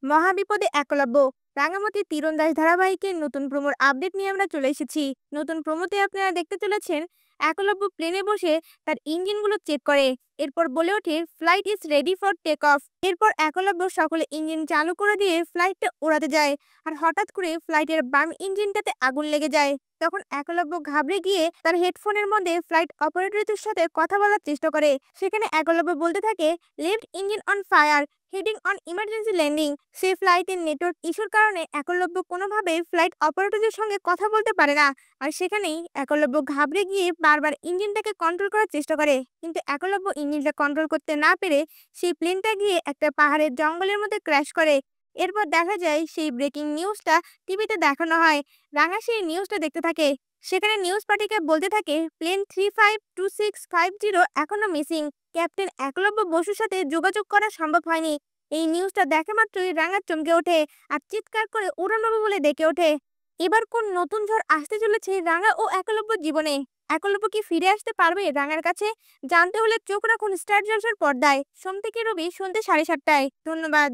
মহাবিপদে একলব্য। রাঙামাটি তীরন্দাজ ধারাবাহিকের নতুন প্রোমোর আপডেট নিয়ে আমরা চলে এসেছি। নতুন প্রোমোতে আপনারা দেখতে চলেছেন একলব্য প্লেনে বসে তার ইঞ্জিনগুলো চেক করে। এরপর বলে ওঠে, flight is ready for take off. এরপর একলব্য সকলে ইঞ্জিন চালু করে দিয়ে ফ্লাইটটা উড়াতে যায়। আর হঠাৎ করে ফ্লাইটের বাম ইঞ্জিনটাতে আগুন লেগে যায়। তখন একলব্য ঘাবড়ে গিয়ে তার হেডফোনের মধ্যে ফ্লাইট অপারেটরদের সাথে কথা বলার চেষ্টা করে। সেখানে একলব্য বলতে থাকে, left engine on fire, heading on emergency landing. সেই ফ্লাইটের নেটওয়ার্ক ইস্যুর কারণে একলব্য কোনোভাবে ফ্লাইট অপারেটরদের সঙ্গে কথা বলতে পারে না। আর সেখানেই একলব্য ঘাবড়ে গিয়ে বারবার ইঞ্জিনটাকে কন্ট্রোল করার চেষ্টা করে, কিন্তু একলব্য ইঞ্জিনটা কন্ট্রোল করতে না পেরে সেই প্লেনটা গিয়ে একটা পাহাড়ের জঙ্গলের মধ্যে ক্র্যাশ করে। এরপর দেখা যায় সেই ব্রেকিং নিউজটা টিভিতে দেখানো হয়। রাঙা সেই নিউজটা দেখতে থাকে। সেখানে নিউজ পার্টিকে বলতে থাকে, প্লেন 352650 এখনো মিসিং। ক্যাপ্টেন একলব্য বসুর সাথে যোগাযোগ করা সম্ভব হয়নি। এই নিউজটা দেখা মাত্রই রাঙা চমকে ওঠে আর চিৎকার করে উড়ান বাবু বলে ডেকে ওঠে। এবার কোন নতুন ঝড় আসতে চলেছে রাঙা ও একলব্যর জীবনে? একলব্য কি ফিরে আসতে পারবে রাঙার কাছে? জানতে হলে চোখ রাখুন স্টার জলসার পর্দায়, সোম থেকে রবি সন্ধ্যে 7:30টায়। ধন্যবাদ।